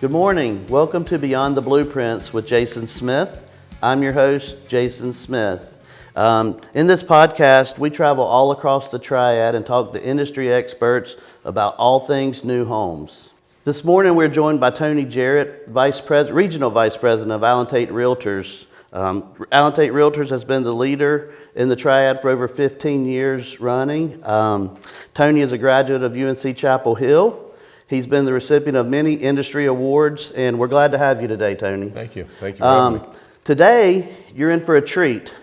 Good morning. Welcome to Beyond the Blueprints with Jason Smith. I'm your host, Jason Smith. In this podcast, we travel all across the Triad and talk to industry experts about all things new homes. This morning, we're joined by Tony Jarrett, Regional Vice President of Allen Tate Realtors. Allen Tate Realtors has been the leader in the Triad for over 15 years running. Tony is a graduate of UNC Chapel Hill. He's been the recipient of many industry awards, and we're glad to have you today, Tony. Thank you. Thank you for having me. Today, you're in for a treat.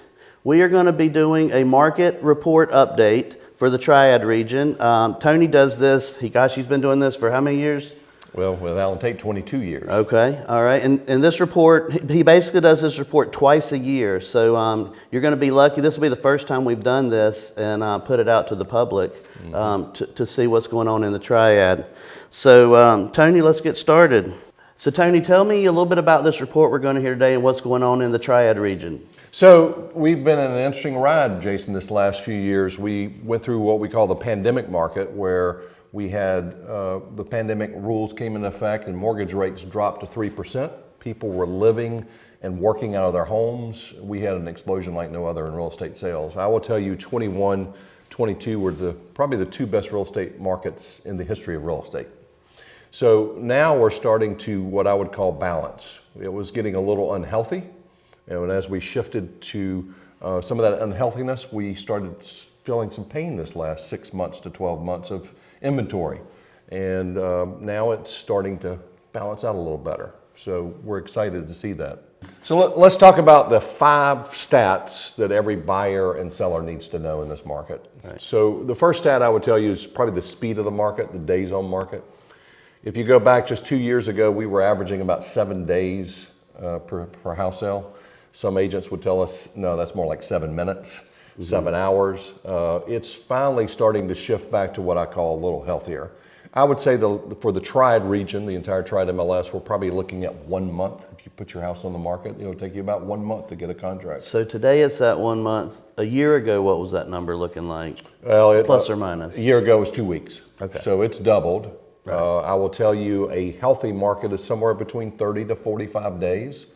We are going to be doing a market report update for the Triad region. Tony does this. He's been doing this for how many years? Well, with Allen Tate, 22 years. Okay, all right. And this report, he basically does this report twice a year. So you're going to be lucky. This will be the first time we've done this and put it out to the public to see what's going on in the Triad. So Tony, let's get started. So Tony, tell me a little bit about this report we're going to hear today and what's going on in the Triad region. So we've been in an interesting ride, Jason, this last few years. We went through what we call the pandemic market, where we had the pandemic rules came into effect and mortgage rates dropped to 3%. People were living and working out of their homes. We had an explosion like no other in real estate sales. I will tell you, 21, 22 were probably the two best real estate markets in the history of real estate. So now we're starting to what I would call balance. It was getting a little unhealthy, and as we shifted to some of that unhealthiness, we started feeling some pain this last 6 months to 12 months of inventory. And now it's starting to balance out a little better. So we're excited to see that. So let's talk about the 5 stats that every buyer and seller needs to know in this market. Right. So the first stat I would tell you is probably the speed of the market, the days on market. If you go back just 2 years ago, we were averaging about 7 days per house sale. Some agents would tell us, no, that's more like 7 minutes, 7 hours. It's finally starting to shift back to what I call a little healthier. I would say for the Triad region, the entire Triad MLS, we're probably looking at 1 month. If you put your house on the market, it'll take you about 1 month to get a contract. So today it's at 1 month. A year ago, what was that number looking like? Well, plus or minus? A year ago was 2 weeks. Okay. So it's doubled. Right. I will tell you a healthy market is somewhere between 30 to 45 days.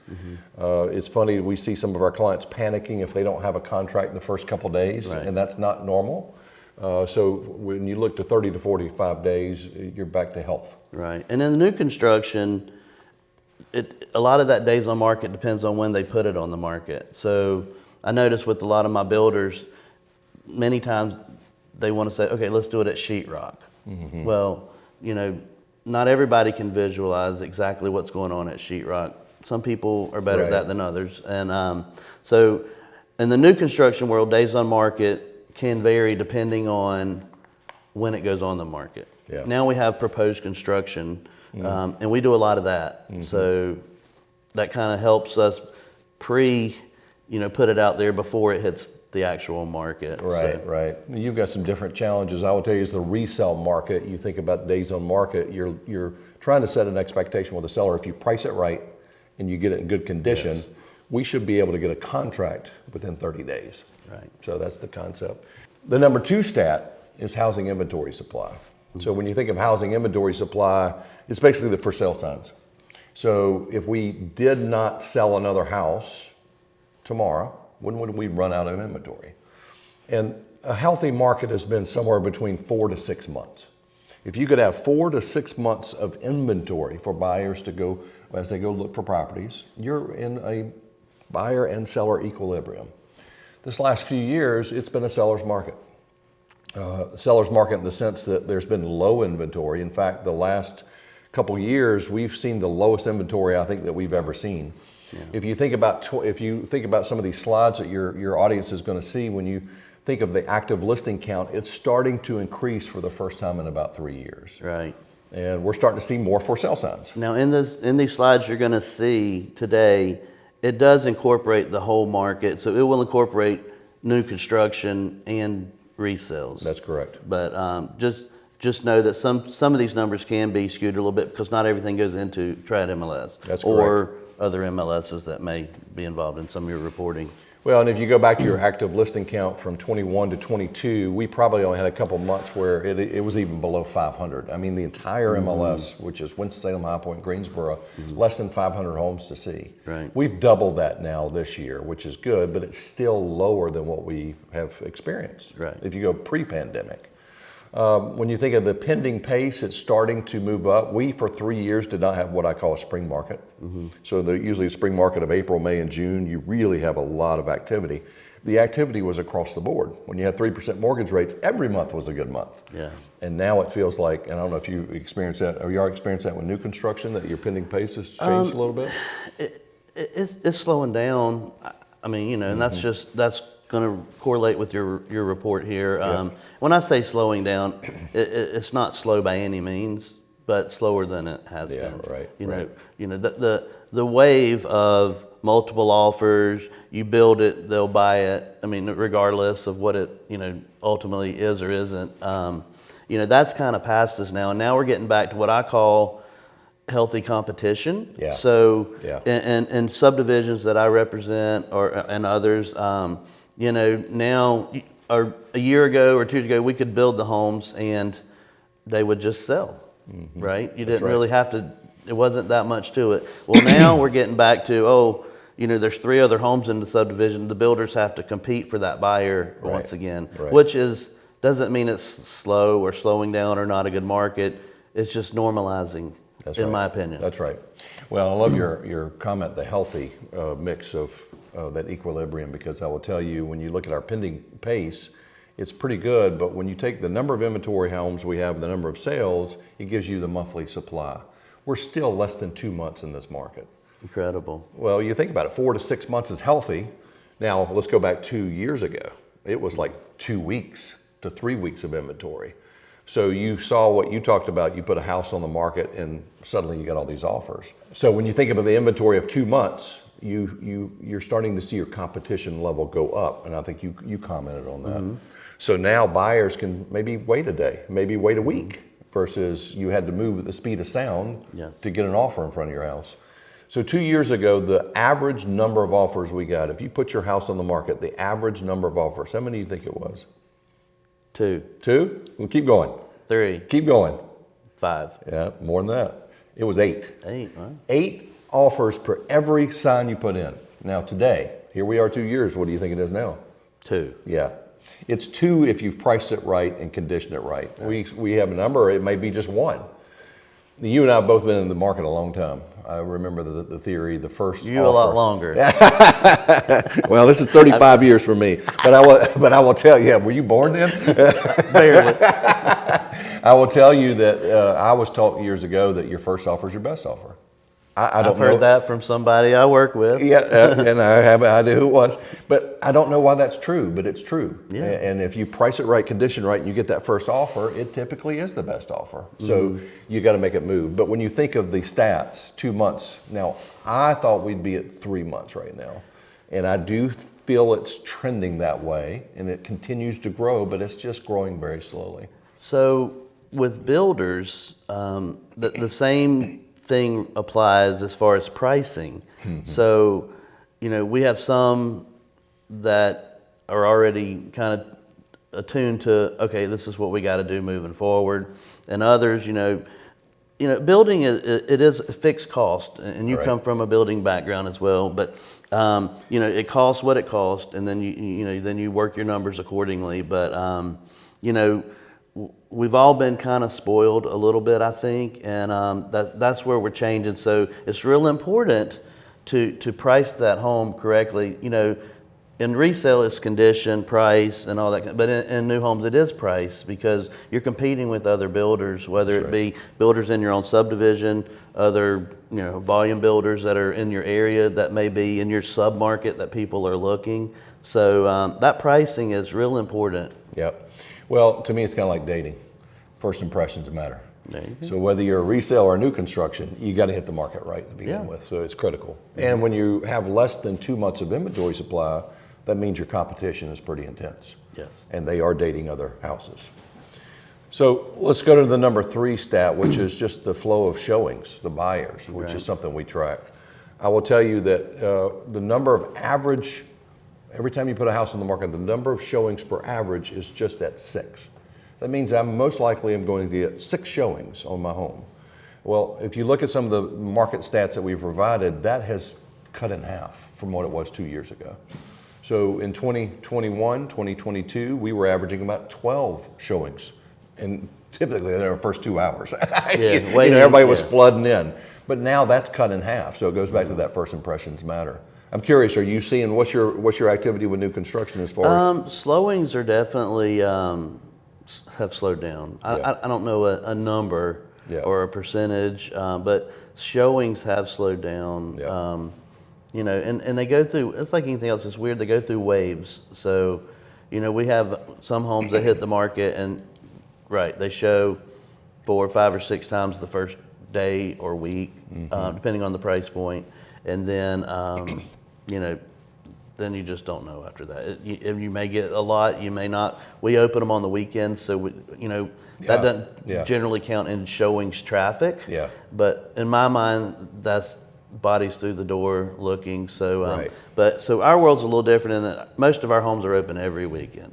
It's funny, we see some of our clients panicking if they don't have a contract in the first couple days, right, and that's not normal. So when you look to 30 to 45 days, you're back to health. Right, and in the new construction, a lot of that days on market depends on when they put it on the market. So I notice with a lot of my builders, many times they want to say, okay, let's do it at sheetrock. Well, you know, not everybody can visualize exactly what's going on at sheetrock. Some people are better at that than others. And so in the new construction world, days on market can vary depending on when it goes on the market. Yeah. Now we have proposed construction, and we do a lot of that. So that kind of helps us put it out there before it hits the actual market. Right, so. Right. You've got some different challenges. I will tell you, is the resale market. You think about days on market, you're trying to set an expectation with the seller. If you price it right and you get it in good condition, yes, we should be able to get a contract within 30 days. Right. So that's the concept. The number 2 stat is housing inventory supply. So when you think of housing inventory supply, it's basically the for sale signs. So if we did not sell another house tomorrow, when would we run out of inventory? And a healthy market has been somewhere between 4 to 6 months. If you could have 4 to 6 months of inventory for buyers to go, as they go look for properties, you're in a buyer and seller equilibrium. This last few years, it's been a seller's market. Seller's market in the sense that there's been low inventory. In fact, the last couple years, we've seen the lowest inventory I think that we've ever seen. Yeah. If you think about some of these slides that your audience is going to see, when you think of the active listing count, it's starting to increase for the first time in about 3 years. Right. And we're starting to see more for sale signs. Now in these slides you're going to see today, it does incorporate the whole market. So it will incorporate new construction and resales. That's correct. But just know that some of these numbers can be skewed a little bit because not everything goes into Triad MLS. That's correct. Or other MLSs that may be involved in some of your reporting. Well, and if you go back to your active listing count from 21 to 22, we probably only had a couple months where it was even below 500. I mean, the entire MLS, which is Winston-Salem, High Point, Greensboro, less than 500 homes to see. Right. We've doubled that now this year, which is good, but it's still lower than what we have experienced. Right. If you go pre-pandemic. When you think of the pending pace, it's starting to move up. We, for 3 years, did not have what I call a spring market. So usually a spring market of April, May, and June, you really have a lot of activity. The activity was across the board. When you had 3% mortgage rates, every month was a good month. Yeah. And now it feels like, and I don't know if you experience that, or you are experiencing that with new construction, that your pending pace has changed a little bit? It's slowing down. I mean, you know, and that's going to correlate with your report here. When I say slowing down, it's not slow by any means, but slower than it has been. Right. You know, the wave of multiple offers, you build it, they'll buy it. I mean, regardless of what it, you know, ultimately is or isn't. You know, that's kind of past us now, and now we're getting back to what I call healthy competition. Yeah. So, Yeah. in subdivisions that I represent and others, you know, now or a year ago or 2 years ago, we could build the homes and they would just sell, right? You didn't really have to, it wasn't that much to it. Well, now we're getting back to, you know, there's 3 other homes in the subdivision. The builders have to compete for that buyer once again, which doesn't mean it's slow or slowing down or not a good market. It's just normalizing, in my opinion. That's right. Well, I love your comment, the healthy mix of that equilibrium, because I will tell you, when you look at our pending pace, it's pretty good, but when you take the number of inventory homes we have, the number of sales, it gives you the monthly supply. We're still less than 2 months in this market. Incredible. Well, you think about it, 4 to 6 months is healthy. Now, let's go back 2 years ago. It was like 2 weeks to 3 weeks of inventory. So you saw what you talked about, you put a house on the market and suddenly you got all these offers. So when you think about the inventory of 2 months, you're starting to see your competition level go up, and I think you commented on that. So now buyers can maybe wait a day, maybe wait a week, versus you had to move at the speed of sound to get an offer in front of your house. So 2 years ago, the average number of offers we got, if you put your house on the market, the average number of offers, how many do you think it was? 2. 2? Well, keep going. 3. Keep going. 5. Yeah, more than that. It was 8. 8, huh? 8 offers per every sign you put in. Now today, here we are 2 years, what do you think it is now? 2. Yeah. It's 2 if you've priced it right and conditioned it right. We have a number, it may be just 1. You and I have both been in the market a long time. I remember the theory, the first You offer. a lot longer. Well, this is 35 years for me. But I will tell you, were you born then? Barely. I will tell you that I was taught years ago that your first offer is your best offer. I've heard that from somebody I work with. Yeah, and I have an idea who it was. But I don't know why that's true, but it's true. Yeah. And if you price it right, condition right, and you get that first offer, it typically is the best offer. So you got to make it move. But when you think of the stats, 2 months, now I thought we'd be at 3 months right now. And I do feel it's trending that way, and it continues to grow, but it's just growing very slowly. So with builders, the same thing applies as far as pricing. So, you know, we have some that are already kind of attuned to, okay, this is what we got to do moving forward, and others, you know, building it is a fixed cost, and you come from a building background as well, but you know, it costs what it costs, and then you work your numbers accordingly. But you know, we've all been kind of spoiled a little bit, I think, and that's where we're changing. So it's real important to price that home correctly. You know, in resale it's condition, price, and all that, but in new homes it is price, because you're competing with other builders, whether it be builders in your own subdivision, other volume builders that are in your area that may be in your sub-market that people are looking. So that pricing is real important. Yep. Well, to me, it's kind of like dating. First impressions matter. So whether you're a resale or a new construction, you got to hit the market right to begin with. So it's critical. And when you have less than 2 months of inventory supply, that means your competition is pretty intense. Yes. And they are dating other houses. So let's go to the number 3 stat, which is just the flow of showings, the buyers, which is something we track. I will tell you that the number of average Every time you put a house on the market, the number of showings per average is just at 6. That means I'm most likely am going to get 6 showings on my home. Well, if you look at some of the market stats that we've provided, that has cut in half from what it was 2 years ago. So in 2021, 2022, we were averaging about 12 showings, and typically they're the first 2 hours. Everybody was flooding in, but now that's cut in half. So it goes back to that first impressions matter. I'm curious, are you seeing what's your activity with new construction as far as? Slowings are definitely have slowed down. I don't know a number or a percentage, but showings have slowed down. And they go through, it's like anything else, it's weird, they go through waves. So, we have some homes that hit the market and, they show 4, 5, or 6 times the first day or week, depending on the price point. And then, then you just don't know after that. You may get a lot, you may not. We open them on the weekends, so, that doesn't generally count in showings traffic. But in my mind, that's bodies through the door looking. So, so our world's a little different in that most of our homes are open every weekend.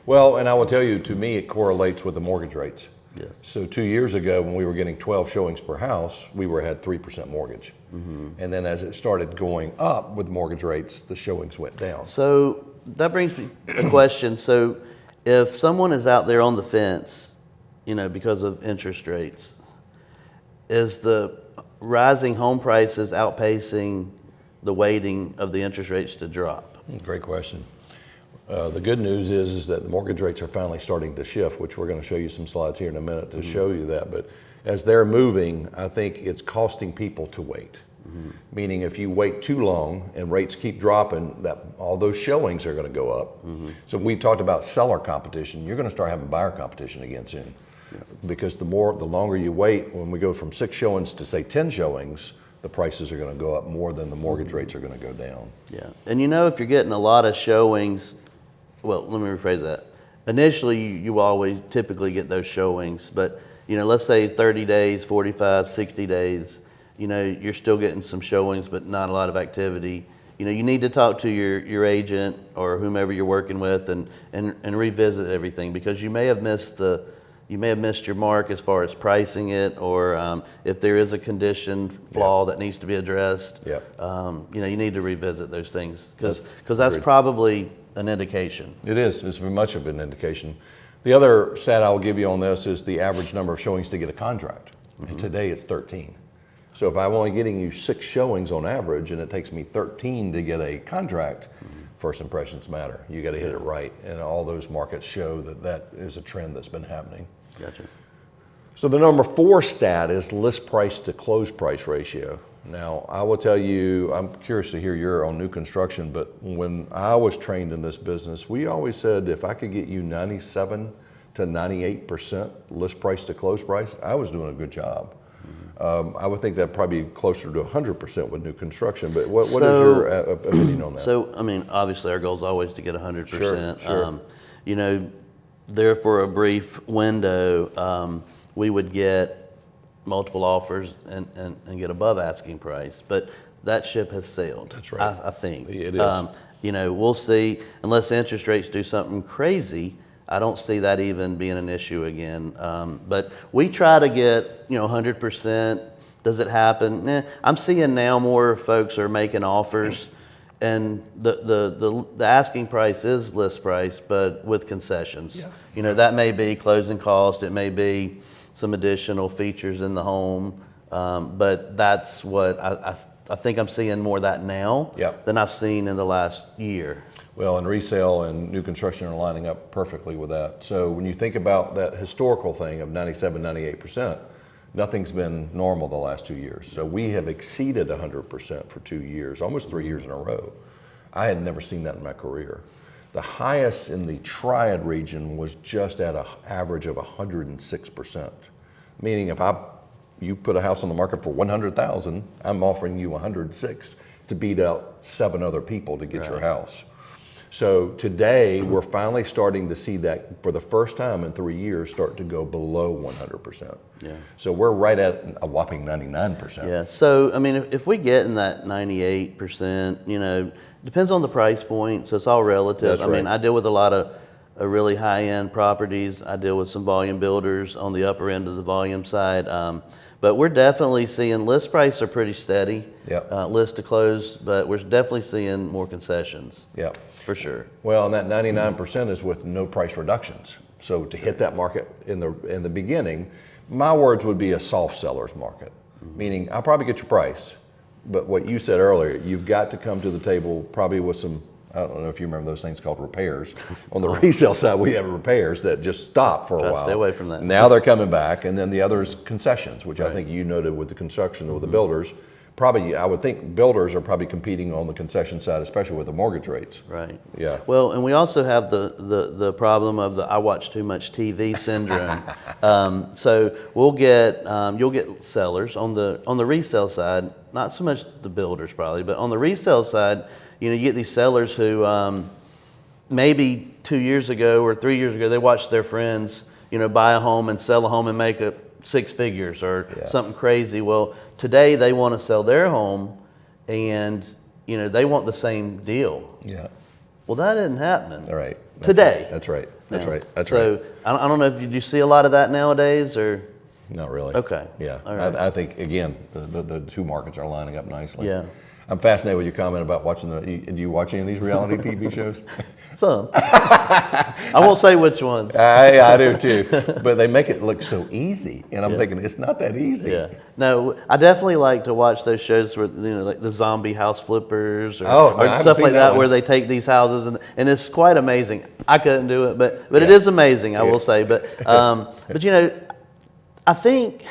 Well, and I will tell you, to me, it correlates with the mortgage rates. Yes. So 2 years ago, when we were getting 12 showings per house, we had 3% mortgage. And then as it started going up with mortgage rates, the showings went down. So that brings me a question. So if someone is out there on the fence, because of interest rates, is the rising home prices outpacing the waiting of the interest rates to drop? Great question. The good news is that the mortgage rates are finally starting to shift, which we're going to show you some slides here in a minute to show you that. But as they're moving, I think it's costing people to wait. Meaning if you wait too long and rates keep dropping, that all those showings are going to go up. So we talked about seller competition. You're going to start having buyer competition again soon. Because the longer you wait, when we go from 6 showings to say 10 showings, the prices are going to go up more than the mortgage rates are going to go down. And if you're getting a lot of showings, well, let me rephrase that. Initially, you always typically get those showings, but let's say 30 days, 45, 60 days, you're still getting some showings, but not a lot of activity. You need to talk to your agent or whomever you're working with and revisit everything, because you may have missed your mark as far as pricing it, or if there is a condition flaw that needs to be addressed. You need to revisit those things, because that's probably an indication. It is. It's very much of an indication. The other stat I'll give you on this is the average number of showings to get a contract. And today it's 13. So if I'm only getting you 6 showings on average and it takes me 13 to get a contract, first impressions matter. You got to hit it right. And all those markets show that is a trend that's been happening. Gotcha. So the number 4 stat is list price to close price ratio. Now, I will tell you, I'm curious to hear your on new construction, but when I was trained in this business, we always said if I could get you 97 to 98% list price to close price, I was doing a good job. I would think that probably closer to 100% with new construction, but what is your opinion on that? So, obviously our goal is always to get 100%. Sure. There for a brief window, we would get multiple offers and get above asking price, but that ship has sailed. That's right. I think it is. We'll see. Unless interest rates do something crazy, I don't see that even being an issue again. But we try to get 100%. Does it happen? I'm seeing now more folks are making offers, and the asking price is list price, but with concessions. That may be closing cost. It may be some additional features in the home, but that's what I think I'm seeing more of that now than I've seen in the last year. Well, and resale and new construction are lining up perfectly with that. So when you think about that historical thing of 97, 98%, nothing's been normal the last 2 years. So we have exceeded 100% for 2 years, almost 3 years in a row. I had never seen that in my career. The highest in the Triad region was just at an average of 106%. Meaning if you put a house on the market for 100,000, I'm offering you 106 to beat out 7 other people to get your house. So today, we're finally starting to see that for the first time in 3 years start to go below 100%. Yeah. So we're right at a whopping 99%. Yeah. So, I mean, if we get in that 98%, you know, depends on the price point. So it's all relative. That's I mean, right. I deal with a lot of really high-end properties. I deal with some volume builders on the upper end of the volume side. But we're definitely seeing list prices are pretty steady, Yep. list to close, but we're definitely seeing more concessions. Yeah. For sure. Well, and that 99% is with no price reductions. So to hit that market in the beginning, my words would be a soft seller's market, meaning I'll probably get your price, but what you said earlier, you've got to come to the table probably with some, I don't know if you remember those things called repairs. On the resale side, we have repairs that just stop for a while. Stay away from that. Now they're coming back, and then the other is concessions, which I think you noted with the construction or with the builders. Probably, I would think builders are probably competing on the concession side, especially with the mortgage rates. Right. Yeah. Well, and we also have the problem of the I watch too much TV syndrome. So we'll get you'll get sellers on the resale side, not so much the builders probably, but on the resale side, you know, you get these sellers who maybe 2 years ago or 3 years ago they watched their friends, you know, buy a home and sell a home and make a 6 figures or something crazy. Well, today they want to sell their home and, you know, they want the same deal. Yeah. Well, that isn't happening. All right. Today. That's right. That's Yeah. right. That's so, right. I don't know if you see a lot of that nowadays or. Not really. Okay. Yeah. All right. I think, again, the two markets are lining up nicely. Yeah. I'm fascinated with your comment about watching do you watch any of these reality TV shows? Some. I won't say which ones. I do too. But they make it look so easy. And I'm thinking, it's not that easy. Yeah. No, I definitely like to watch those shows where, you know, like the zombie house flippers or, Oh, no, I haven't stuff seen like that that one. where they take these houses and it's quite amazing. I couldn't do it, but it is amazing, I will say. But you know, I think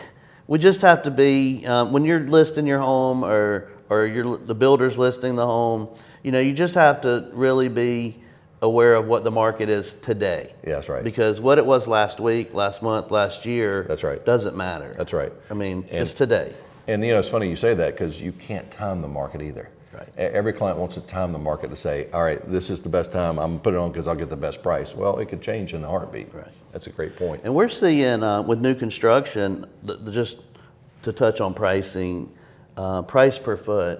we just have to be, when you're listing your home or the builder's listing the home, you know, you just have to really be aware of what the market is today. Yeah, that's right. Because what it was last week, last month, last year, That's right. doesn't matter. That's right. I mean, it's today. And, you know, it's funny you say that because you can't time the market either. Right. Every client wants to time the market to say, all right, this is the best time. I'm going to put it on because I'll get the best price. Well, it could change in a heartbeat. Right. That's a great point. And we're seeing with new construction, just to touch on pricing, price per foot.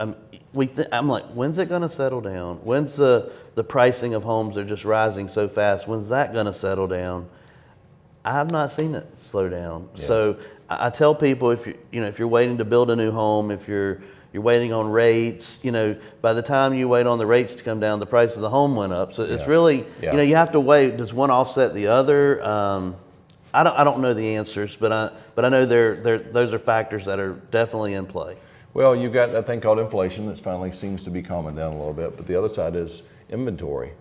I'm like, when's it going to settle down? When's the pricing of homes are just rising so fast? When's that going to settle down? I have not seen it slow down. Yeah. So I tell people if you're waiting to build a new home, if you're waiting on rates, you know, by the time you wait on the rates to come down, the price of the home went up. So it's really, you know, you have to wait. Does one offset the other? I don't know the answers, but I know those are factors that are definitely in play. Well, you've got that thing called inflation that finally seems to be calming down a little bit, but the other side is inventory.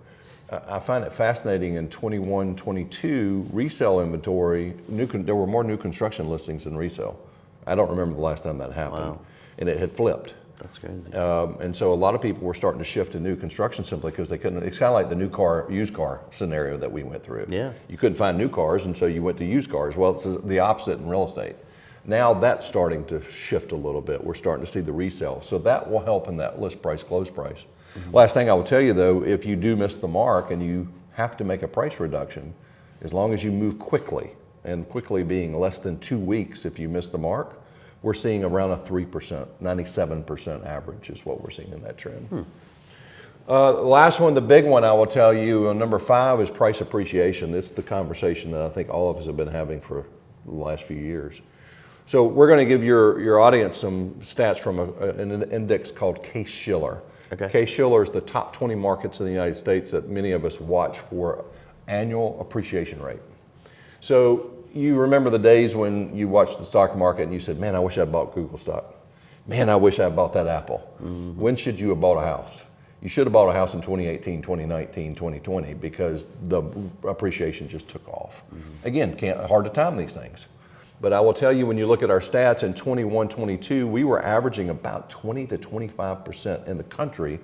I find it fascinating in 21, 22, resale inventory, there were more new construction listings than resale. I don't remember the last time that happened. Wow. And it had flipped. That's crazy. And so a lot of people were starting to shift to new construction simply because they couldn't. It's kind of like the used car scenario that we went through. Yeah. You couldn't find new cars, and so you went to used cars. Well, it's the opposite in real estate. Now that's starting to shift a little bit. We're starting to see the resale. So that will help in that list price, close price. Mm-hmm. Last thing I will tell you though, if you do miss the mark and you have to make a price reduction, as long as you move quickly, and quickly being less than 2 weeks if you miss the mark, we're seeing around a 3%, 97% average is what we're seeing in that trend. Last one, the big one I will tell you, number 5 is price appreciation. It's the conversation that I think all of us have been having for the last few years. So we're going to give your audience some stats from an index called Case-Shiller. Okay. Case-Shiller is the top 20 markets in the United States that many of us watch for annual appreciation rate. So you remember the days when you watched the stock market and you said, man, I wish I'd bought Google stock. Man, I wish I'd bought that Apple. Mm-hmm. When should you have bought a house? You should have bought a house in 2018, 2019, 2020 because the appreciation just took off. Mm-hmm. Again, hard to time these things. But I will tell you, when you look at our stats in 21, 22, we were averaging about 20 to 25% in the country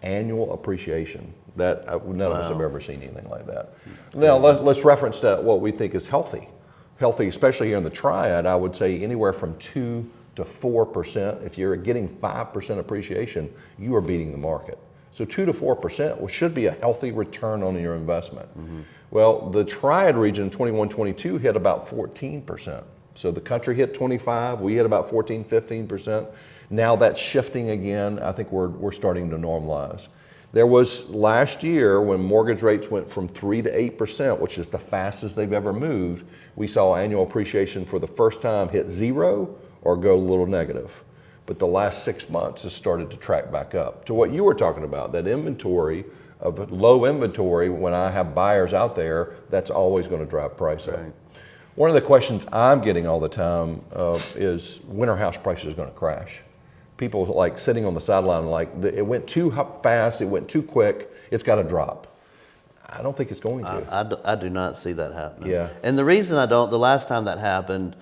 annual appreciation. That none of us have ever seen anything like that. Now let's reference that what we think is healthy. Healthy, especially here in the Triad, I would say anywhere from 2 to 4%. If you're getting 5% appreciation, you are beating the market. So 2 to 4% should be a healthy return on your investment. Well, the Triad region in 21-22 hit about 14%. So the country hit 25, we hit about 14, 15%. Now that's shifting again. I think we're starting to normalize. There was last year when mortgage rates went from 3 to 8%, which is the fastest they've ever moved, we saw annual appreciation for the first time hit 0 or go a little negative. But the last 6 months has started to track back up to what you were talking about, that inventory of low inventory. When I have buyers out there, that's always going to drive price up. One of the questions I'm getting all the time is when are house prices going to crash? People like sitting on the sideline like it went too fast, it went too quick, it's got to drop. I don't think it's going to. I do not see that happening. Yeah. And the reason I don't, the last time that happened,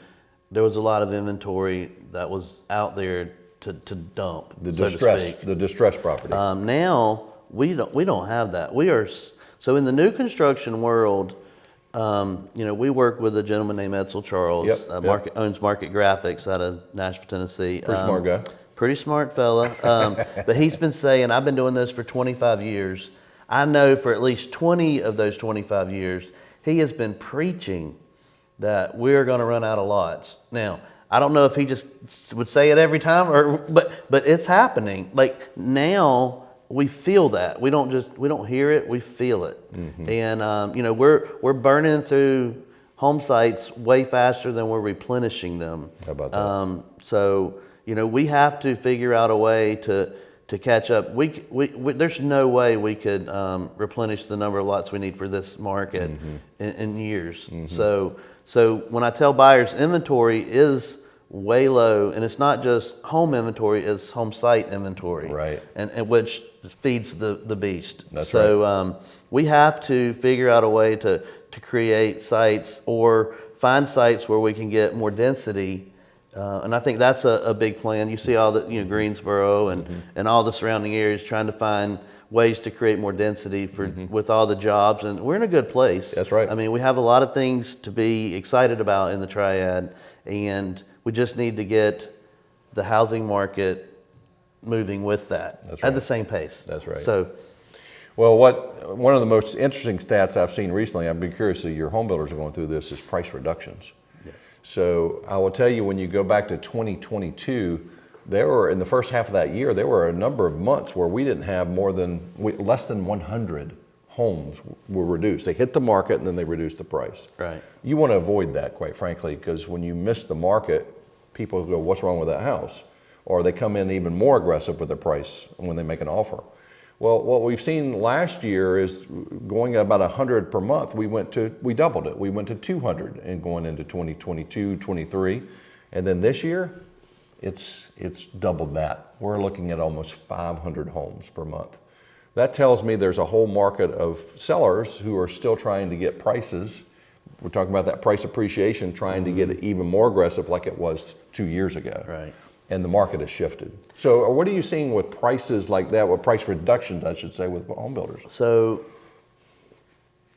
there was a lot of inventory that was out there to dump, The so distress, to speak. the distress property. Now we don't have that. We are so in the new construction world. We work with a gentleman named Edsel Charles, owns Market Graphics out of Nashville, Tennessee. Pretty smart guy. Pretty smart fella. But he's been saying, I've been doing this for 25 years. I know for at least 20 of those 25 years, he has been preaching that we're going to run out of lots. Now, I don't know if he just would say it every time, but it's happening. Like now, we feel that. We don't hear it, we feel it. And we're burning through home sites way faster than we're replenishing them. How about that? So we have to figure out a way to catch up. There's no way we could replenish the number of lots we need for this market in years. So when I tell buyers inventory is way low, and it's not just home inventory, it's home site inventory, right? And which feeds the beast. That's so right. We have to figure out a way to create sites or find sites where we can get more density. And I think that's a big plan. You see all the Greensboro and all the surrounding areas trying to find ways to create more density with all the jobs, and we're in a good place. That's right. I mean, we have a lot of things to be excited about in the Triad, and we just need to get the housing market moving with that at the same pace. That's right. So, well, one of the most interesting stats I've seen recently, I've been curious if your home builders are going through this, is price reductions. yes. So I will tell you, when you go back to 2022, there were, in the first half of that year, there were a number of months where we didn't have less than 100 homes were reduced. They hit the market and then they reduced the price. Right. You want to avoid that, quite frankly, because when you miss the market, people go, what's wrong with that house? Or they come in even more aggressive with the price when they make an offer. Well, what we've seen last year is going at about 100 per month. We doubled it. We went to 200 and going into 2022, 23. And then this year, it's doubled that. We're looking at almost 500 homes per month. That tells me there's a whole market of sellers who are still trying to get prices. We're talking about that price appreciation, trying to get it even more aggressive like it was 2 years ago. Right. And the market has shifted. So what are you seeing with prices like that, with price reductions, I should say, with home builders? So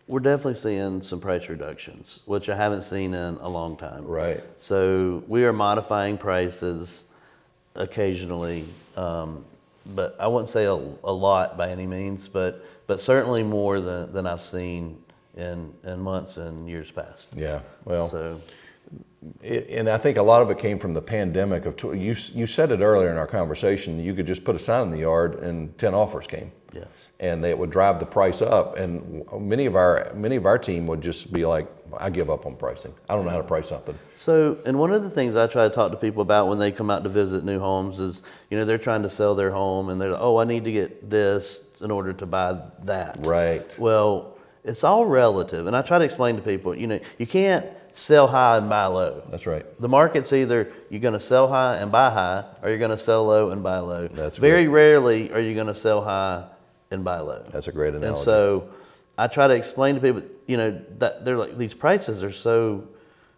we're definitely seeing some price reductions, which I haven't seen in a long time. Right. So we are modifying prices occasionally, but I wouldn't say a lot by any means, but certainly more than I've seen in months and years past. Yeah, well, So and I think a lot of it came from the pandemic. You said it earlier in our conversation, you could just put a sign in the yard and 10 offers came. yes. And they would drive the price up, and many of our team would just be like, I give up on pricing. I don't know how to price something. So, and one of the things I try to talk to people about when they come out to visit new homes is, they're trying to sell their home and they're like, oh, I need to get this in order to buy that. Right. Well, it's all relative. And I try to explain to people, you can't sell high and buy low. That's right. The market's either you're going to sell high and buy high, or you're going to sell low and buy low. That's very rarely are you going to sell high and buy low. That's a great analogy. And so I try to explain to people, that they're like, these prices are so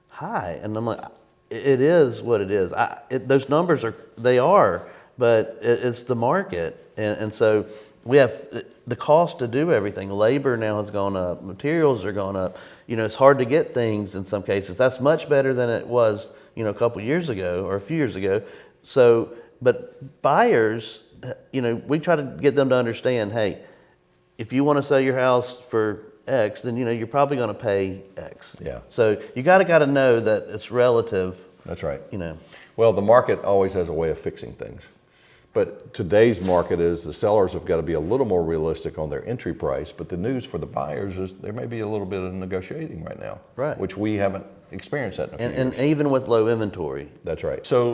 high, and I'm like, it is what it is. Those numbers they are, but it's the market, and so we have the cost to do everything. Labor now has gone up, materials are going up. It's hard to get things in some cases. That's much better than it was, a couple years ago or a few years ago. So, but buyers, we try to get them to understand, hey, if you want to sell your house for X, then you're probably going to pay X. Yeah. So you got to know that it's relative. That's right. You know. Well, the market always has a way of fixing things. But today's market is the sellers have got to be a little more realistic on their entry price. But the news for the buyers is there may be a little bit of negotiating right now, right? Which we haven't experienced that in a few years. And even with low inventory. That's right. So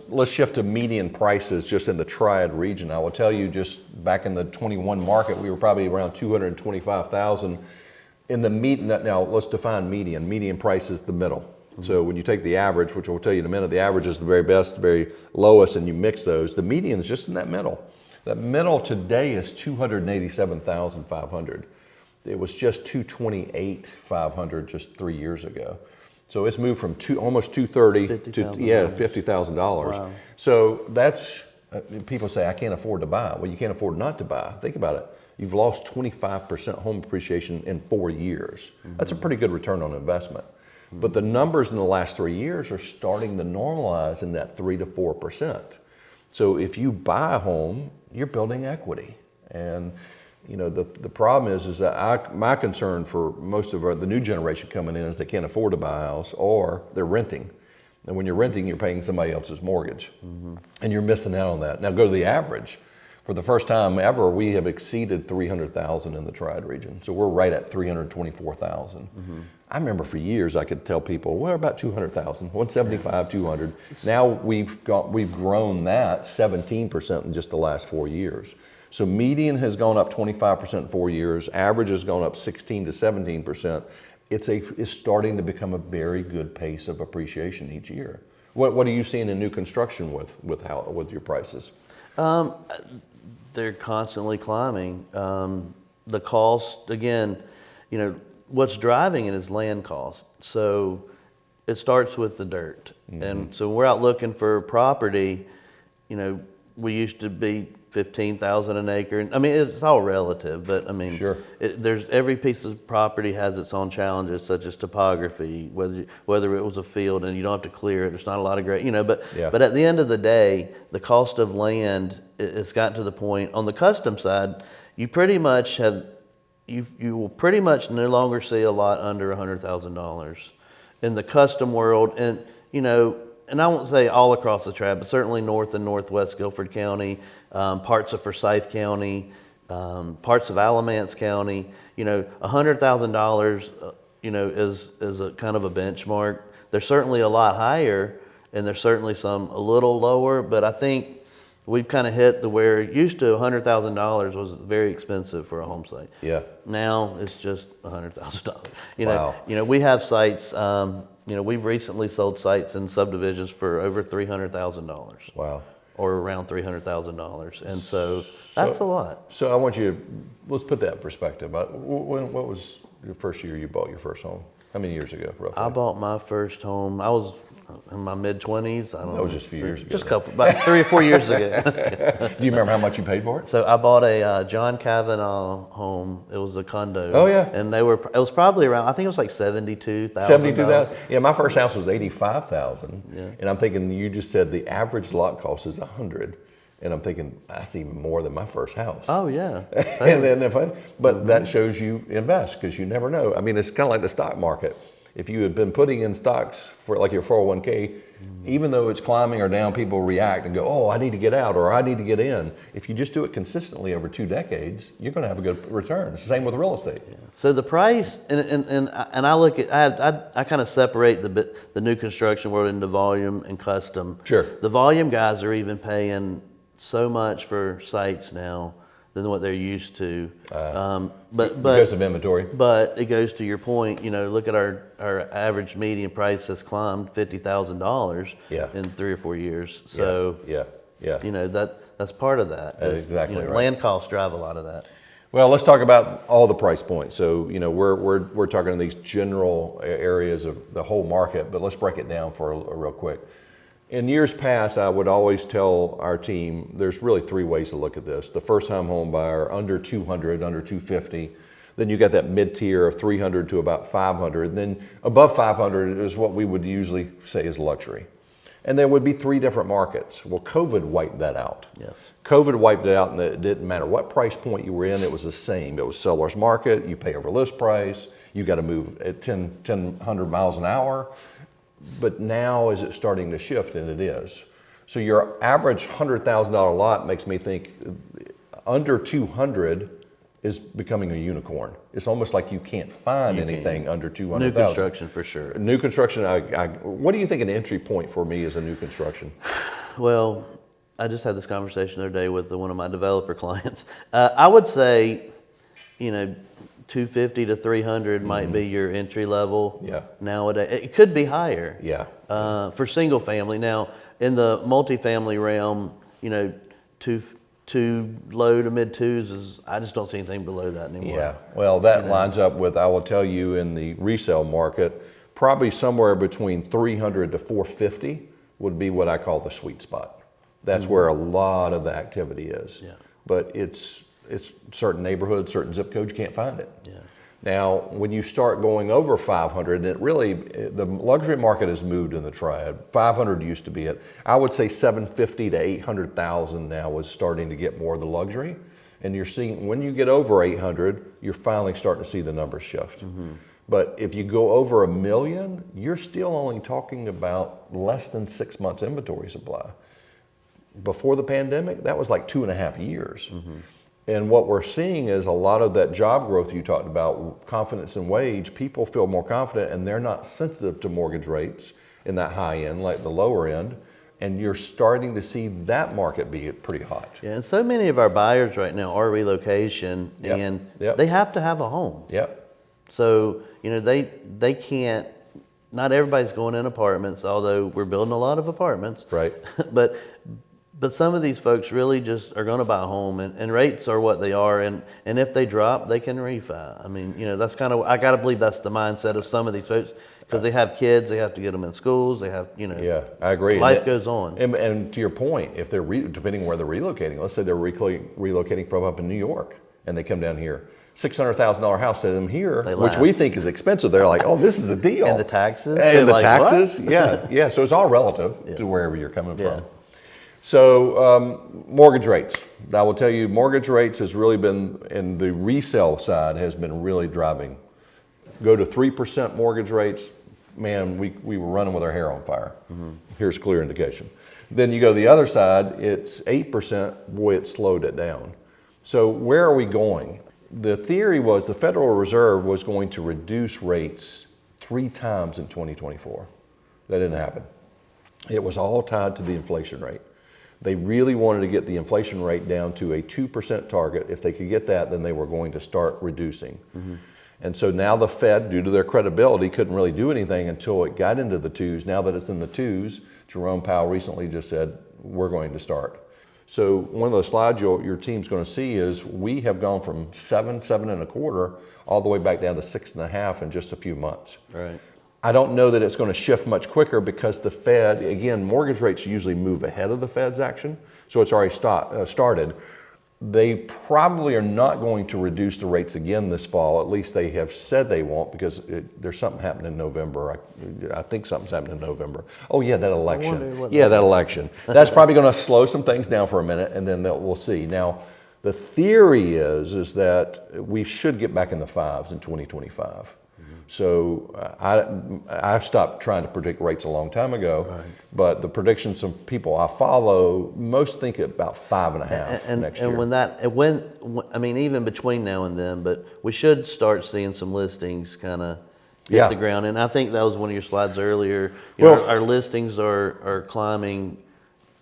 let's shift to median prices just in the Triad region. I will tell you, just back in the 21 market, we were probably around 225,000 in the median. Now let's define median. Median price is the middle. So when you take the average, which we'll tell you in a minute, the average is the very best, the very lowest, and you mix those, the median is just in that middle. That middle today is 287,500. It was just 228,500 just 3 years ago. So it's moved from almost 230 to $50,000. Wow. So that's people say I can't afford to buy. Well, you can't afford not to buy. Think about it. You've lost 25% home appreciation in 4 years. That's a pretty good return on investment. But the numbers in the last 3 years are starting to normalize in that 3 to 4%. So if you buy a home, you're building equity. And the problem is that my concern for most of the new generation coming in is they can't afford to buy a house or they're renting. And when you're renting, you're paying somebody else's mortgage. And you're missing out on that. Now go to the average. For the first time ever, we have exceeded 300,000 in the Triad region. So we're right at 324,000. I remember for years I could tell people, well, about 200,000, 175, 200. Now we've grown that 17% in just the last 4 years. So median has gone up 25% in 4 years. Average has gone up 16 to 17%. It's starting to become a very good pace of appreciation each year. What are you seeing in new construction with your prices? They're constantly climbing. The cost, again, what's driving it is land cost. So it starts with the dirt. And so we're out looking for property, we used to be 15,000 an acre. I mean, it's all relative, but I mean, sure. There's every piece of property has its own challenges, such as topography, whether it was a field and you don't have to clear it. There's not a lot of great, but at the end of the day, the cost of land it's gotten to the point on the custom side, you pretty much have. You will pretty much no longer see a lot under $100,000 in the custom world, and and I won't say all across the Triad, but certainly North and Northwest Guilford County, parts of Forsyth County, parts of Alamance County. $100,000, is a kind of a benchmark. There's certainly a lot higher, and there's certainly some a little lower, but I think we've kind of hit where it used to $100,000 was very expensive for a home site. Yeah. Now it's just $100,000. Wow. We have sites. We've recently sold sites in subdivisions for over $300,000. Wow. Or around $300,000, and so that's a lot. So let's put that in perspective. What was the first year you bought your first home? How many years ago, roughly? I bought my first home. I was in my mid-20s. I don't know. That was just a few years ago. Just about 3 or 4 years ago. Do you remember how much you paid for it? So I bought a John Kavanaugh home. It was a condo. Oh, yeah. And it was probably around, I think it was like $72,000. 72,000. Yeah, my first house was 85,000. Yeah. And I'm thinking, you just said the average lot cost is 100. And I'm thinking, that's even more than my first house. Oh, yeah. And then that shows you invest, because you never know. I mean, it's kind of like the stock market. If you had been putting in stocks for like your 401k, even though it's climbing or down, people react and go, oh, I need to get out or I need to get in. If you just do it consistently over 2 decades, you're going to have a good return. It's the same with real estate. Yeah. So the price, and I look at, I kind of separate the new construction world into volume and custom. Sure. The volume guys are even paying so much for sites now than what they're used to. Because of inventory. But it goes to your point, look at our average median price has climbed $50,000 in 3 or 4 years. So yeah. that's part of that. That's exactly right. Land costs drive a lot of that. Well, let's talk about all the price points. So, we're talking these general areas of the whole market, but let's break it down for a real quick. In years past, I would always tell our team, there's really 3 ways to look at this. The first-time home buyer, under 200, under 250. Then you got that mid-tier of 300 to about 500. And then above 500 is what we would usually say is luxury. And there would be 3 different markets. Well, COVID wiped that out. Yes. COVID wiped it out, and it didn't matter what price point you were in, it was the same. It was seller's market, you pay over list price, you got to move at 100 miles an hour. But now is it starting to shift? And it is. So your average $100,000 lot makes me think under 200 is becoming a unicorn. It's almost like you can't find anything under 200,000. New construction for sure. New construction, what do you think an entry point for me is a new construction? Well, I just had this conversation the other day with one of my developer clients. I would say, 250 to 300 might be your entry level. Yeah. Nowadays, it could be higher. Yeah. For single family. Now, in the multifamily realm, two low to mid twos is, I just don't see anything below that anymore. Yeah, well, that lines up with, I will tell you, in the resale market, probably somewhere between 300 to 450 would be what I call the sweet spot. That's where a lot of the activity is. Yeah. But it's certain neighborhoods, certain zip codes, you can't find it. Yeah. Now, when you start going over 500, the luxury market has moved in the Triad. 500 used to be it. I would say 750 to 800,000 now is starting to get more of the luxury. And you're seeing, when you get over 800, you're finally starting to see the numbers shift. But if you go over $1 million, you're still only talking about less than 6 months inventory supply. Before the pandemic, that was like 2.5 years. And what we're seeing is a lot of that job growth you talked about, confidence in wage, people feel more confident and they're not sensitive to mortgage rates in that high end, like the lower end. And you're starting to see that market be pretty hot. Yeah, and so many of our buyers right now are relocation, and they have to have a home. Yep. So, they can't, not everybody's going in apartments, although we're building a lot of apartments. Right. But some of these folks really just are going to buy a home, and rates are what they are, and if they drop, they can refi. I mean, that's kind of, I got to believe that's the mindset of some of these folks, because they have kids, they have to get them in schools, they have, Yeah, I agree. Life goes on. And to your point, if they're, depending where they're relocating, let's say they're relocating from up in New York, and they come down here, $600,000 house to them here, which we think is expensive. They're like, oh, this is a deal. And the taxes. And the like, taxes, what? yeah. So it's all relative to wherever you're coming from. So mortgage rates. I will tell you, mortgage rates has really been, in the resale side, has been really driving. Go to 3% mortgage rates, man, we were running with our hair on fire. Here's a clear indication. Then you go to the other side, it's 8%, boy, it slowed it down. So where are we going? The theory was the Federal Reserve was going to reduce rates 3 times in 2024. That didn't happen. It was all tied to the inflation rate. They really wanted to get the inflation rate down to a 2% target. If they could get that, then they were going to start reducing. And so now the Fed, due to their credibility, couldn't really do anything until it got into the 2s. Now that it's in the 2s, Jerome Powell recently just said, we're going to start. So one of the slides your team's going to see is we have gone from 7.25, all the way back down to 6.5 in just a few months. Right. I don't know that it's going to shift much quicker because the Fed, again, mortgage rates usually move ahead of the Fed's action, so it's already started. They probably are not going to reduce the rates again this fall. At least they have said they won't, because there's something happening in November. I think something's happening in November. Oh yeah, that election. Yeah, that election. That's probably going to slow some things down for a minute, and then we'll see. Now, the theory is that we should get back in the 5s in 2025. So I stopped trying to predict rates a long time ago, but the predictions of people I follow, most think about 5.5 next year. And I mean, even between now and then, but we should start seeing some listings kind of hit the ground. And I think that was one of your slides earlier. Our listings are climbing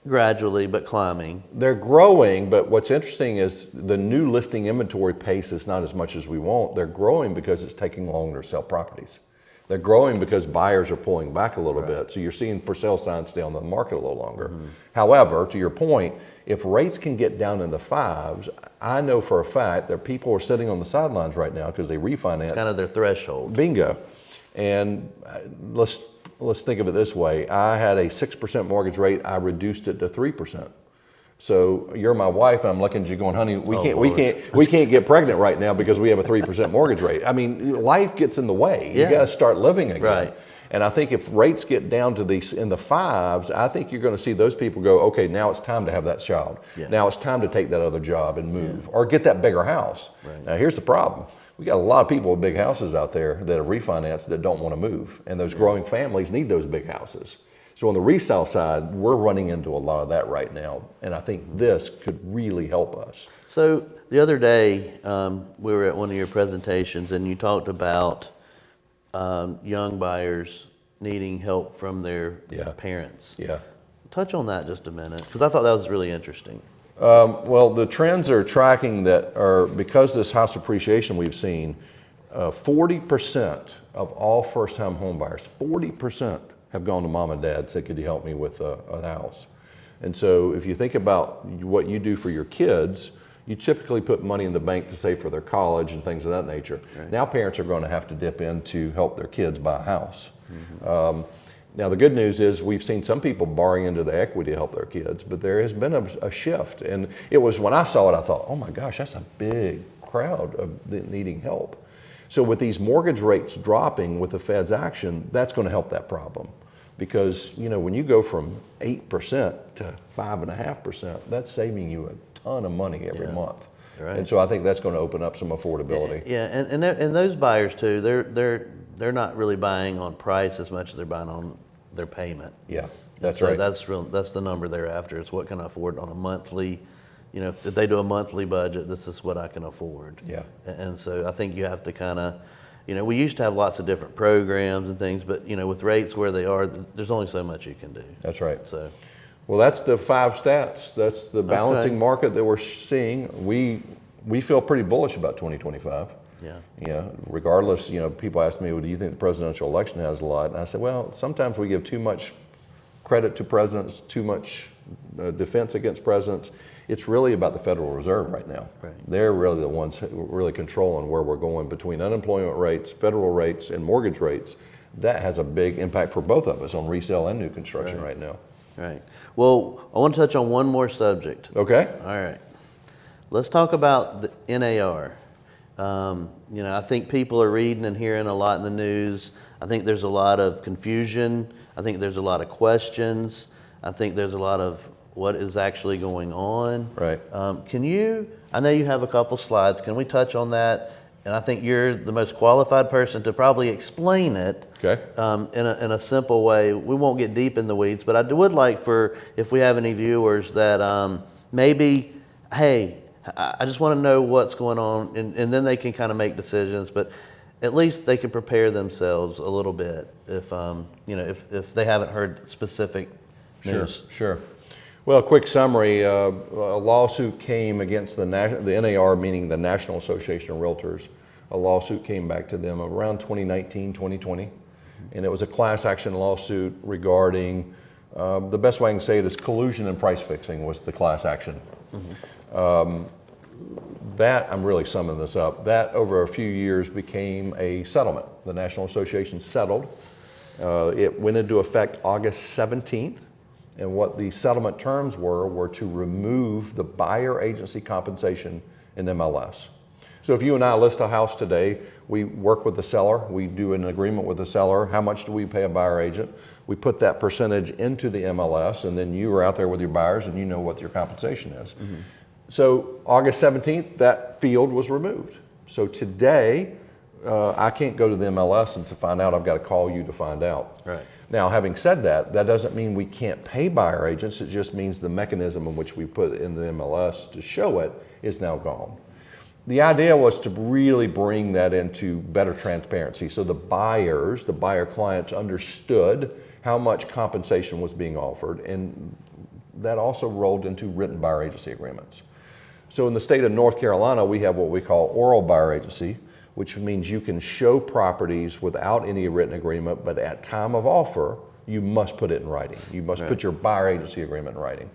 gradually, but climbing. They're growing, but what's interesting is the new listing inventory pace is not as much as we want. They're growing because it's taking longer to sell properties. They're growing because buyers are pulling back a little bit. So you're seeing for sale signs stay on the market a little longer. However, to your point, if rates can get down in the 5s, I know for a fact that people are sitting on the sidelines right now because they refinance. It's kind of their threshold. Bingo. And let's think of it this way. I had a 6% mortgage rate. I reduced it to 3%. So you're my wife, and I'm looking at you going, honey, we can't get pregnant right now because we have a 3% mortgage rate. I mean, life gets in the way. You got to start living again. Right. And I think if rates get down to these in the fives, I think you're going to see those people go, okay, now it's time to have that child. Yeah. Now it's time to take that other job and move or get that bigger house. Right. Now here's the problem. We got a lot of people with big houses out there that have refinanced that don't want to move. And those growing families need those big houses. So on the resale side, we're running into a lot of that right now. And I think this could really help us. So the other day, we were at one of your presentations and you talked about young buyers needing help from their parents. Yeah. Touch on that just a minute, because I thought that was really interesting. Well, the trends are tracking that are, because this house appreciation we've seen, 40% of all first-time home buyers, 40% have gone to mom and dad, said, could you help me with a house? And so if you think about what you do for your kids, you typically put money in the bank to save for their college and things of that nature. Right. Now parents are going to have to dip in to help their kids buy a house. Now the good news is we've seen some people borrowing into the equity to help their kids, but there has been a shift. And it was, when I saw it, I thought, oh my gosh, that's a big crowd of needing help. So with these mortgage rates dropping with the Fed's action, that's going to help that problem. Because, you know, when you go from 8% to 5.5%, that's saving you a ton of money every month. Right. And so I think that's going to open up some affordability. Yeah, and those buyers too, they're not really buying on price as much as they're buying on their payment. Yeah, that's So right. that's the number they're after. It's what can I afford on a monthly, you know, if they do a monthly budget, this is what I can afford. Yeah. And so I think you have to kind of, you know, we used to have lots of different programs and things, but you know, with rates where they are, there's only so much you can do. That's right. So, Well, that's the 5 stats. That's the balancing market that we're seeing. We feel pretty bullish about 2025. yeah. Yeah, regardless, you know, people ask me, well, do you think the presidential election has a lot? And I said, well, sometimes we give too much credit to presidents, too much defense against presidents. It's really about the Federal Reserve right now. Right. They're really the ones really controlling where we're going between unemployment rates, federal rates, and mortgage rates. That has a big impact for both of us on resale and new construction right now. Right. Well, I want to touch on one more subject. Okay. All right. Let's talk about the NAR. You know, I think people are reading and hearing a lot in the news. I think there's a lot of confusion. I think there's a lot of questions. I think there's a lot of what is actually going on. Right. I know you have a couple slides. Can we touch on that? And I think you're the most qualified person to probably explain it Okay. in a simple way. We won't get deep in the weeds, but I would like for, if we have any viewers that maybe, hey, I just want to know what's going on, and then they can kind of make decisions, but at least they can prepare themselves a little bit if, you know, if they haven't heard specific news. Sure. Well, a quick summary, a lawsuit came against the NAR, meaning the National Association of Realtors. A lawsuit came back to them around 2019, 2020, and it was a class action lawsuit regarding, the best way I can say it is collusion and price fixing was the class action. That, I'm really summing this up, that over a few years became a settlement. The National Association settled. It went into effect August 17th. And what the settlement terms were to remove the buyer agency compensation in MLS. So if you and I list a house today, we work with the seller, we do an agreement with the seller, how much do we pay a buyer agent? We put that percentage into the MLS, and then you are out there with your buyers and you know what your compensation is. Mm-hmm. So August 17th, that field was removed. So today, I can't go to the MLS and to find out, I've got to call you to find out. Right. Now, having said that, that doesn't mean we can't pay buyer agents. It just means the mechanism in which we put in the MLS to show it is now gone. The idea was to really bring that into better transparency. So the buyers, the buyer clients understood how much compensation was being offered, and that also rolled into written buyer agency agreements. So in the state of North Carolina, we have what we call oral buyer agency, which means you can show properties without any written agreement, but at time of offer, you must put it in writing. You must put your buyer agency agreement in writing.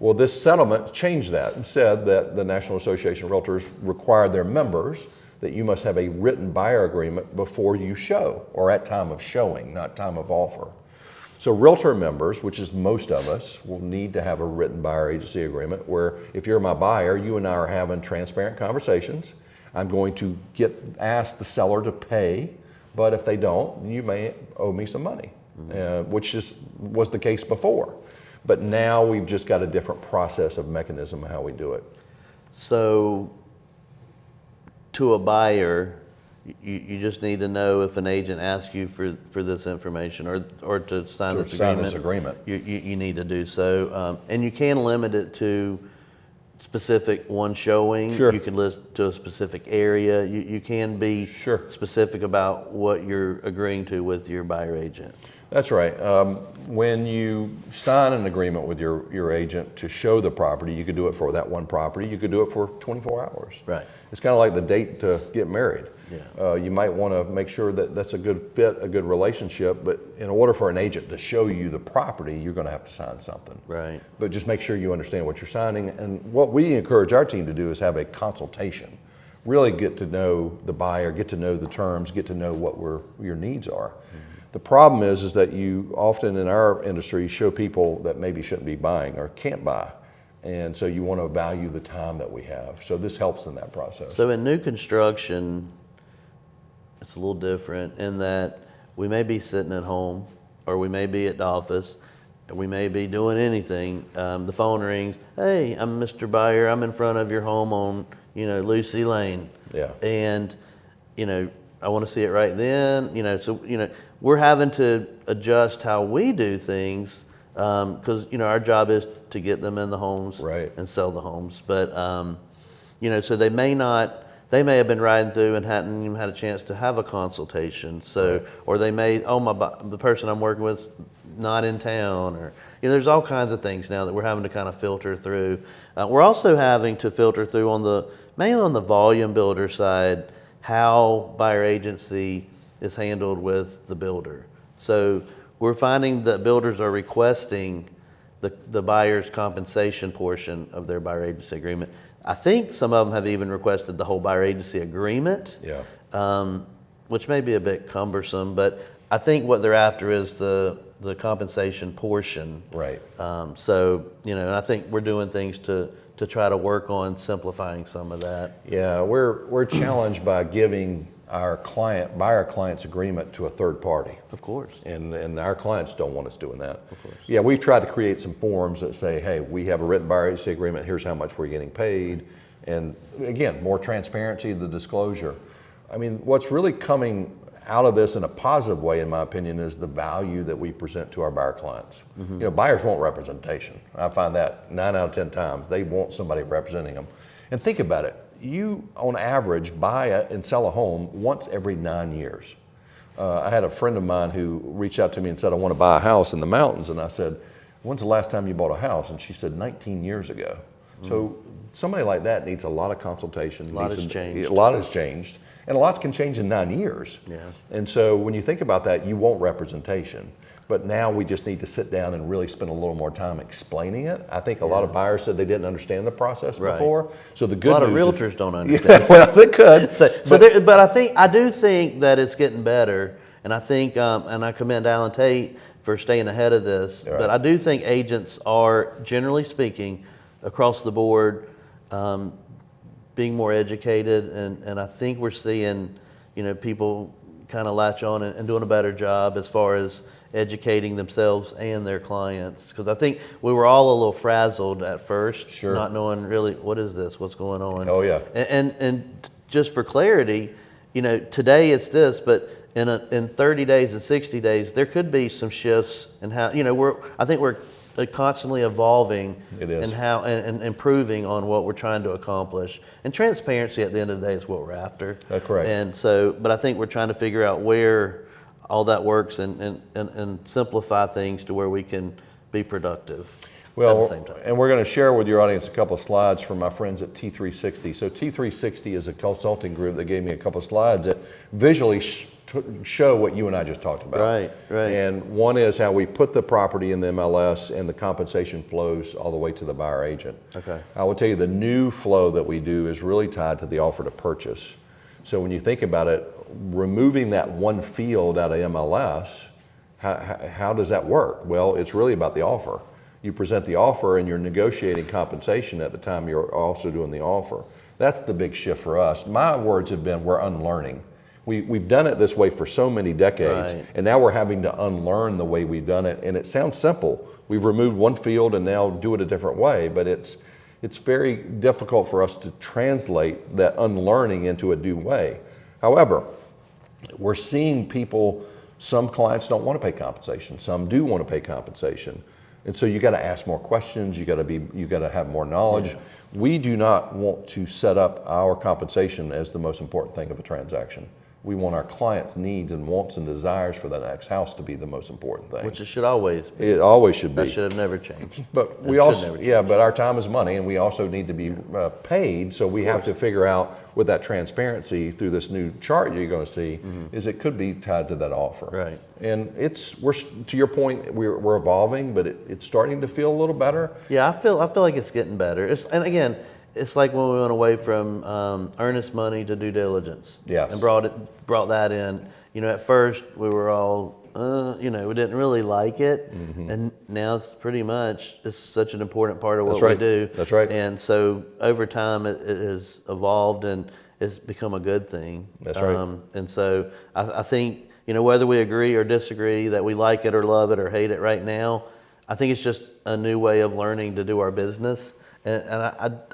Well, this settlement changed that and said that the National Association of Realtors required their members that you must have a written buyer agreement before you show, or at time of showing, not time of offer. So realtor members, which is most of us, will need to have a written buyer agency agreement where if you're my buyer, you and I are having transparent conversations. I'm going to ask the seller to pay but if they don't, you may owe me some money, which was the case before. But now we've just got a different process of mechanism of how we do it. So to a buyer, you just need to know if an agent asks you for this information or to sign this agreement. You need to do so. And you can limit it to specific one showing. Sure. You can list to a specific area. You can be specific about what you're agreeing to with your buyer agent. That's right. When you sign an agreement with your agent to show the property, you could do it for that one property. You could do it for 24 hours. Right. It's kind of like the date to get married. Yeah. You might want to make sure that that's a good fit, a good relationship, but in order for an agent to show you the property, you're going to have to sign something. Right. But just make sure you understand what you're signing. And what we encourage our team to do is have a consultation. Really get to know the buyer, get to know the terms, get to know what your needs are. The problem is that you often in our industry show people that maybe shouldn't be buying or can't buy. And so you want to value the time that we have. So this helps in that process. So in new construction, it's a little different in that we may be sitting at home or we may be at the office or we may be doing anything. The phone rings, hey, I'm Mr. Buyer, I'm in front of your home on, Lucy Lane. Yeah. And, I want to see it right then, so, we're having to adjust how we do things because, our job is to get them in the homes and sell the homes. But, so they may have been riding through and hadn't even had a chance to have a consultation. So, or they may, the person I'm working with not in town, or, there's all kinds of things now that we're having to kind of filter through. We're also having to filter through mainly on the volume builder side, how buyer agency is handled with the builder. So we're finding that builders are requesting the buyer's compensation portion of their buyer agency agreement. I think some of them have even requested the whole buyer agency agreement, which may be a bit cumbersome, but I think what they're after is the compensation portion. Right. So, and I think we're doing things to try to work on simplifying some of that. Yeah, we're challenged by giving our buyer client's agreement to a third party. Of course. And our clients don't want us doing that. Of course. Yeah, we've tried to create some forms that say, hey, we have a written buyer agency agreement, here's how much we're getting paid. And again, more transparency, the disclosure. I mean, what's really coming out of this in a positive way, in my opinion, is the value that we present to our buyer clients. Buyers want representation. I find that 9 out of 10 times, they want somebody representing them. And think about it. You, on average, buy and sell a home once every 9 years. I had a friend of mine who reached out to me and said, I want to buy a house in the mountains. And I said, when's the last time you bought a house? And she said, 19 years ago. So somebody like that needs a lot of consultation. A lot has changed. A lot has changed. And a lot can change in 9 years. Yes. And so when you think about that, you want representation. But now we just need to sit down and really spend a little more time explaining it. I think a lot of buyers said they didn't understand the process before. So the good news a lot of realtors don't understand. Yeah, well, they could. But I do think that it's getting better. And I think, and I commend Alan Tate for staying ahead of this. Right. But I do think agents are, generally speaking, across the board, being more educated, and I think we're seeing, people kind of latch on and doing a better job as far as educating themselves and their clients. Because I think we were all a little frazzled at first, not knowing really what is this, what's going on. Oh yeah. And just for clarity, today it's this, but in 30 days and 60 days, there could be some shifts in how, I think we're constantly evolving and how and improving on what we're trying to accomplish. And transparency at the end of the day is what we're after. That's correct. And so, but I think we're trying to figure out where all that works and simplify things to where we can be productive at the same time. And we're going to share with your audience a couple of slides from my friends at T360. So T360 is a consulting group that gave me a couple of slides that visually show what you and I just talked about. Right. And one is how we put the property in the MLS and the compensation flows all the way to the buyer agent. Okay. I will tell you the new flow that we do is really tied to the offer to purchase. So when you think about it, removing that one field out of MLS, how does that work? Well, it's really about the offer. You present the offer and you're negotiating compensation at the time you're also doing the offer. That's the big shift for us. My words have been we're unlearning. We've done it this way for so many decades, Right. and now we're having to unlearn the way we've done it. And it sounds simple. We've removed one field and now do it a different way, but it's very difficult for us to translate that unlearning into a new way. However, we're seeing people, some clients don't want to pay compensation, some do want to pay compensation. And so you got to ask more questions, you got to have more knowledge. Yeah. We do not want to set up our compensation as the most important thing of a transaction. We want our clients' needs and wants and desires for the next house to be the most important thing. Which it should always be. It always should be. That should have never changed. But we It should also, never yeah, but our time is money, and we also need to be paid. So we have to figure out with that transparency through this new chart you're going to see, is it could be tied to that offer. Right. And we're to your point, we're evolving, but it's starting to feel a little better. Yeah, I feel like it's getting better. And again, it's like when we went away from earnest money to due diligence. Yes. And brought that in. You know, at first we were all, we didn't really like it, and now it's pretty much such an important part of what we do. That's right. And so over time it has evolved and it's become a good thing. That's right. And so I think, whether we agree or disagree that we like it or love it or hate it right now, I think it's just a new way of learning to do our business. And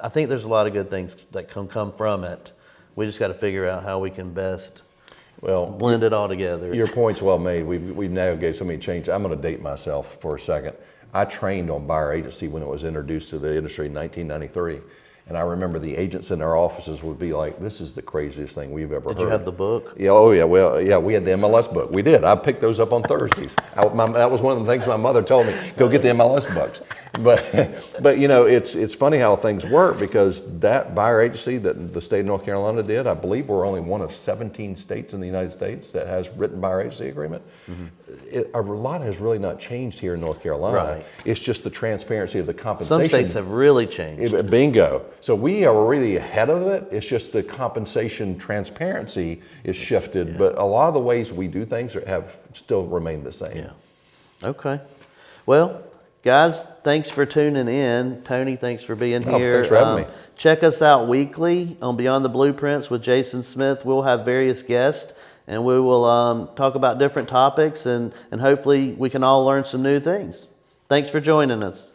I think there's a lot of good things that can come from it. We just got to figure out how we can best blend it all together. Your point's well made. We've navigated so many changes. I'm going to date myself for a second. I trained on buyer agency when it was introduced to the industry in 1993. And I remember the agents in our offices would be like, this is the craziest thing we've ever heard. Did you have the book? Yeah, oh yeah, well, yeah, we had the MLS book. We did. I picked those up on Thursdays. That was one of the things my mother told me, go get the MLS books. But it's funny how things work, because that buyer agency that the state of North Carolina did, I believe we're only one of 17 states in the United States that has written buyer agency agreement. A lot has really not changed here in North Carolina. Right. It's just the transparency of the compensation. Some states have really changed. Bingo. So we are really ahead of it. It's just the compensation transparency is shifted, but a lot of the ways we do things have still remained the same. Yeah. Okay. Well, guys, thanks for tuning in. Tony, thanks for being here. Thanks for having me. Check us out weekly on Beyond the Blueprints with Jason Smith. We'll have various guests, and we will talk about different topics, and hopefully we can all learn some new things. Thanks for joining us.